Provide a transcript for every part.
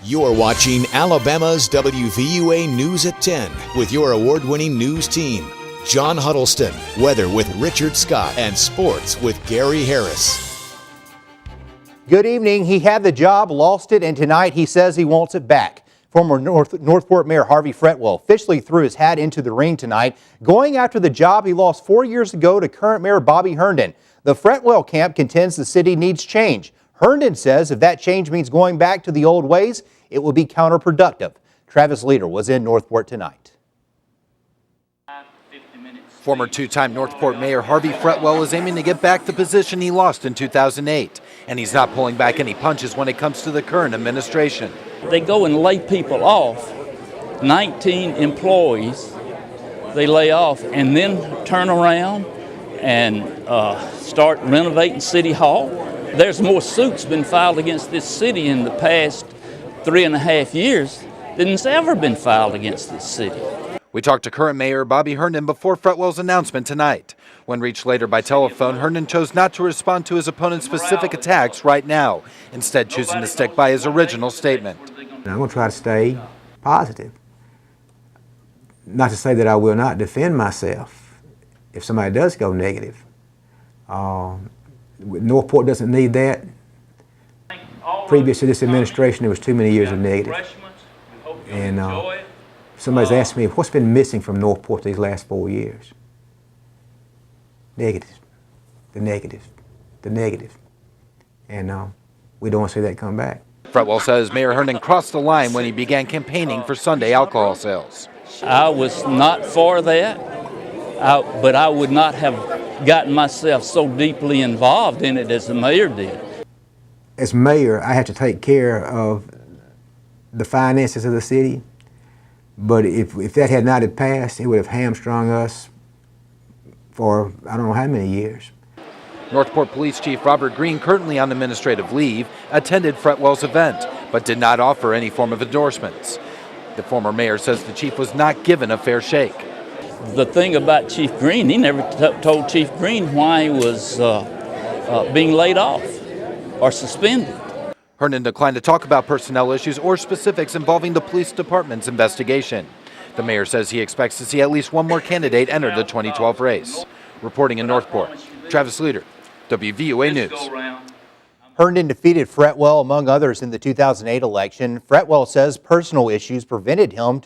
You're watching Alabama's WVUA News at 10 with your award-winning news team. John Huddleston, weather with Richard Scott, and sports with Gary Harris. Good evening. He had the job, lost it, and tonight he says he wants it back. Former Northport Mayor Harvey Fretwell officially threw his hat into the ring tonight, going after the job he lost 4 years ago to current Mayor Bobby Herndon. The Fretwell camp contends the city needs change. Herndon says if that change means going back to the old ways, it will be counterproductive. Travis Leader was in Northport tonight. Former two-time Northport Mayor Harvey Fretwell is aiming to get back the position he lost in 2008, and he's not pulling back any punches when it comes to the current administration. They go and lay people off, 19 employees they lay off, and then turn around and start renovating City Hall. There's more suits been filed against this city in the past 3.5 years than has ever been filed against this city. We talked to current Mayor Bobby Herndon before Fretwell's announcement tonight. When reached later by telephone, Herndon chose not to respond to his opponent's specific attacks right now, instead choosing to stick by his original statement. I'm going to try to stay positive. Not to say that I will not defend myself if somebody does go negative. Northport doesn't need that. Previous to this administration, there was too many years of negative. And somebody's asked me, what's been missing from Northport these last 4 years? Negative, the negative, the negative. And we don't want to see that come back. Fretwell says Mayor Herndon crossed the line when he began campaigning for Sunday alcohol sales. I was not for that, but I would not have gotten myself so deeply involved in it as the mayor did. As mayor, I have to take care of the finances of the city, but if that had not had passed, it would have hamstrung us for I don't know how many years. Northport Police Chief Robert Green, currently on administrative leave, attended Fretwell's event, but did not offer any form of endorsements. The former mayor says the chief was not given a fair shake. The thing about Chief Green, he never told Chief Green why he was being laid off or suspended. Herndon declined to talk about personnel issues or specifics involving the police department's investigation. The mayor says he expects to see at least one more candidate enter the 2012 race. Reporting in Northport, Travis Leader, WVUA News. Herndon defeated Fretwell, among others, in the 2008 election. Fretwell says personal issues prevented him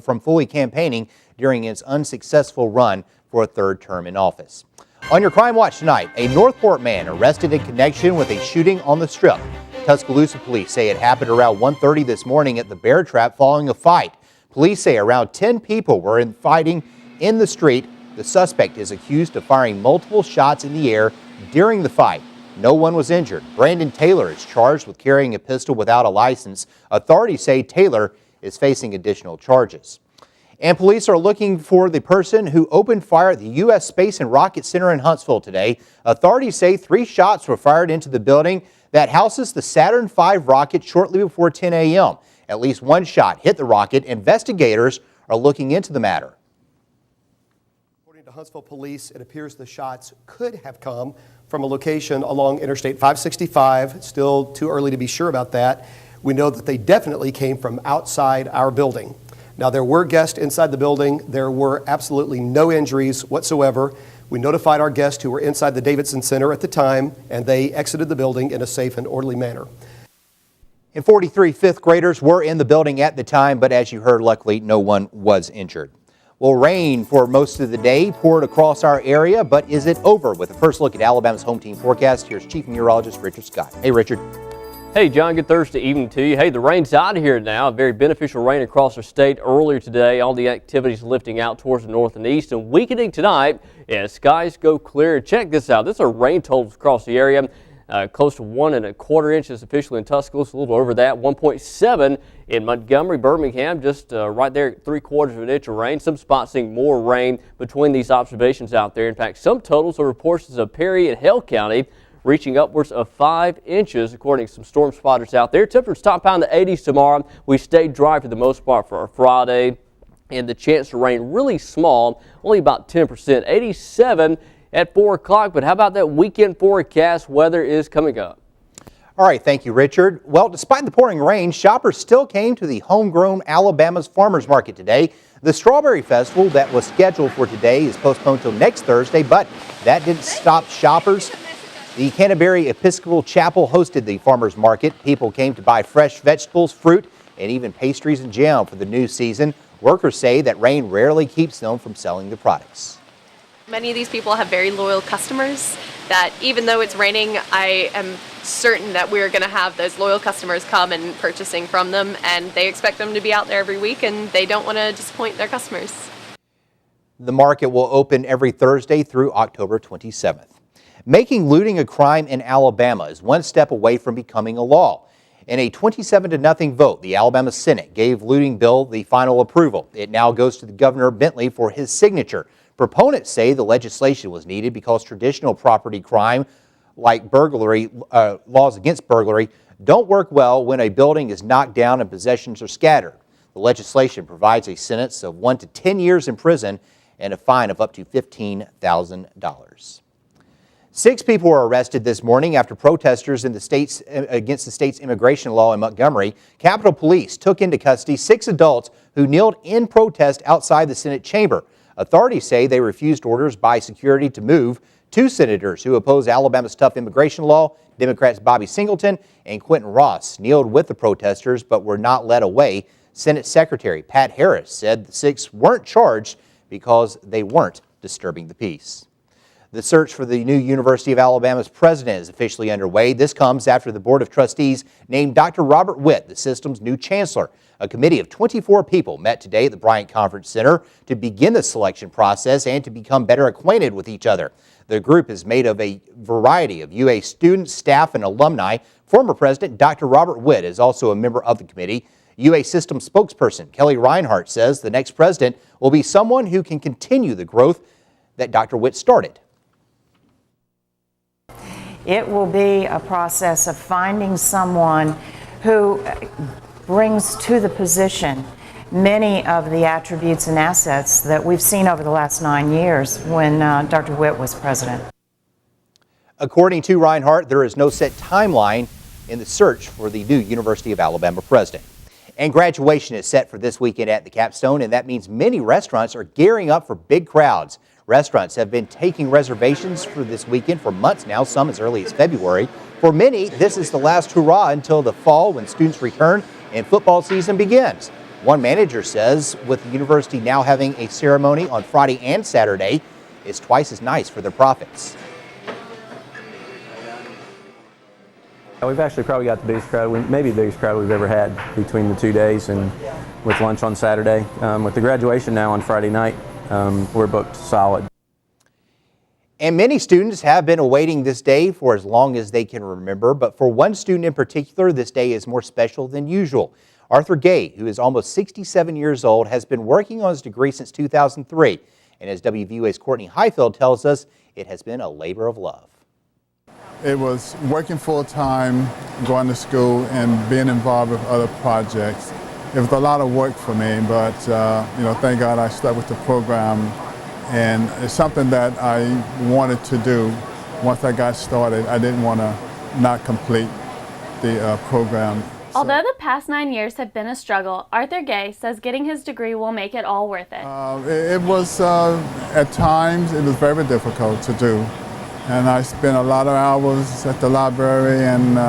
from fully campaigning during his unsuccessful run for a third term in office. On your Crime Watch tonight, a Northport man arrested in connection with a shooting on the Strip. Tuscaloosa police say it happened around 1:30 this morning at the Bear Trap following a fight. Police say around 10 people were fighting in the street. The suspect is accused of firing multiple shots in the air during the fight. No one was injured. Brandon Taylor is charged with carrying a pistol without a license. Authorities say Taylor is facing additional charges. And police are looking for the person who opened fire at the U.S. Space and Rocket Center in Huntsville today. Authorities say 3 shots were fired into the building that houses the Saturn V rocket shortly before 10 a.m. At least 1 shot hit the rocket. Investigators are looking into the matter. According to Huntsville police, it appears the shots could have come from a location along Interstate 565. It's still too early to be sure about that. We know that they definitely came from outside our building. Now, there were guests inside the building. There were absolutely no injuries whatsoever. We notified our guests who were inside the Davidson Center at the time, and they exited the building in a safe and orderly manner. And 43 fifth graders were in the building at the time, but as you heard, luckily no one was injured. Well, rain for most of the day poured across our area, but is it over? With a first look at Alabama's home team forecast, here's Chief Meteorologist Richard Scott. Hey, Richard. Hey, John, good Thursday evening to you. Hey, the rain's out of here now. Very beneficial rain across our state earlier today. All the activities lifting out towards the north and east and weakening tonight as skies go clear. Check this out. This are rain totals across the area. Close to 1¼ inches officially in Tuscaloosa, a little over that. 1.7 in Montgomery, Birmingham, just right there, 3/4 inch of rain. Some spots seeing more rain between these observations out there. In fact, some totals are portions of Perry and Hale County reaching upwards of 5 inches, according to some storm spotters out there. Temperatures top out in the 80s tomorrow. We stay dry for the most part for our Friday, and the chance to rain really small, only about 10%. 87 at 4 o'clock, but how about that weekend forecast? Weather is coming up. All right, thank you, Richard. Well, despite the pouring rain, shoppers still came to the homegrown Alabama's Farmers Market today. The Strawberry Festival that was scheduled for today is postponed till next Thursday, but that didn't stop shoppers. The Canterbury Episcopal Chapel hosted the Farmers Market. People came to buy fresh vegetables, fruit, and even pastries and jam for the new season. Workers say that rain rarely keeps them from selling the products. Many of these people have very loyal customers that even though it's raining, I am certain that we're going to have those loyal customers come and purchasing from them, and they expect them to be out there every week, and they don't want to disappoint their customers. The market will open every Thursday through October 27th. Making looting a crime in Alabama is one step away from becoming a law. In a 27-0 vote, the Alabama Senate gave looting bill the final approval. It now goes to the Governor Bentley for his signature. Proponents say the legislation was needed because traditional property crime, like burglary, laws against burglary, don't work well when a building is knocked down and possessions are scattered. The legislation provides a sentence of 1 to 10 years in prison and a fine of up to $15,000. 6 people were arrested this morning after protesters in the state's against the state's immigration law in Montgomery. Capitol Police took into custody 6 adults who kneeled in protest outside the Senate chamber. Authorities say they refused orders by security to move. 2 senators who oppose Alabama's tough immigration law, Democrats Bobby Singleton and Quentin Ross, kneeled with the protesters but were not led away. Senate Secretary Pat Harris said the 6 weren't charged because they weren't disturbing the peace. The search for the new University of Alabama's president is officially underway. This comes after the Board of Trustees named Dr. Robert Witt the system's new chancellor. A committee of 24 people met today at the Bryant Conference Center to begin the selection process and to become better acquainted with each other. The group is made of a variety of UA students, staff, and alumni. Former President Dr. Robert Witt is also a member of the committee. UA system spokesperson Kelly Reinhardt says the next president will be someone who can continue the growth that Dr. Witt started. It will be a process of finding someone who brings to the position many of the attributes and assets that we've seen over the last 9 years when Dr. Witt was president. According to Reinhardt, there is no set timeline in the search for the new University of Alabama president. And graduation is set for this weekend at the Capstone, and that means many restaurants are gearing up for big crowds. Restaurants have been taking reservations for this weekend for months now, some as early as February. For many, this is the last hurrah until the fall when students return and football season begins. One manager says with the university now having a ceremony on Friday and Saturday, it's twice as nice for their profits. We've actually probably got the biggest crowd, maybe the biggest crowd we've ever had between the 2 days and with lunch on Saturday. With the graduation now on Friday night, we're booked solid. And many students have been awaiting this day for as long as they can remember, but for one student in particular, this day is more special than usual. Arthur Gay, who is almost 67 years old, has been working on his degree since 2003. And as WVUA's Courtney Highfield tells us, it has been a labor of love. It was working full-time, going to school, and being involved with other projects. It was a lot of work for me, but thank God I stuck with the program, and it's something that I wanted to do. Once I got started, I didn't want to not complete the program. Although the past 9 years have been a struggle, Arthur Gay says getting his degree will make it all worth it. It was, at times, it was very difficult to do. And I spent a lot of hours at the library and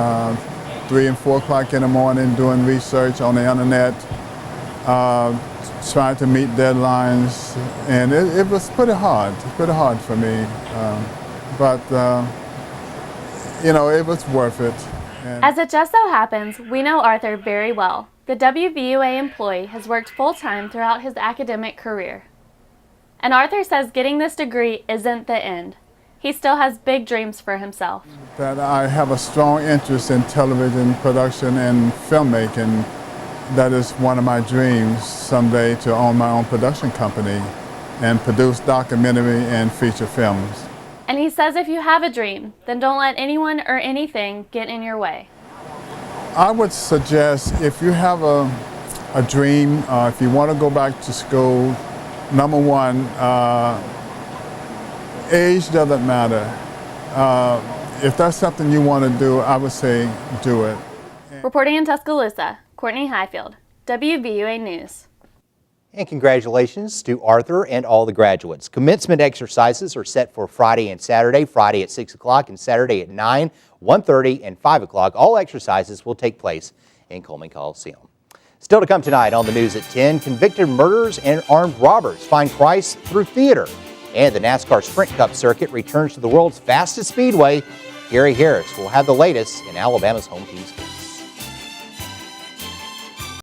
3 and 4 o'clock in the morning doing research on the internet, trying to meet deadlines. And it was pretty hard for me. But it was worth it. As it just so happens, we know Arthur very well. The WVUA employee has worked full-time throughout his academic career. And Arthur says getting this degree isn't the end. He still has big dreams for himself. That I have a strong interest in television production and filmmaking. That is one of my dreams someday, to own my own production company and produce documentary and feature films. And he says if you have a dream, then don't let anyone or anything get in your way. I would suggest if you have a dream, if you want to go back to school, number one, age doesn't matter. if that's something you want to do, I would say do it. Reporting in Tuscaloosa, Courtney Highfield, WVUA News. And congratulations to Arthur and all the graduates. Commencement exercises are set for Friday and Saturday, Friday at 6 o'clock and Saturday at 9, 1:30, and 5 o'clock. All exercises will take place in Coleman Coliseum. Still to come tonight on the news at 10, convicted murderers and armed robbers find Christ through theater. And the NASCAR Sprint Cup circuit returns to the world's fastest speedway. Gary Harris will have the latest in Alabama's home team sports.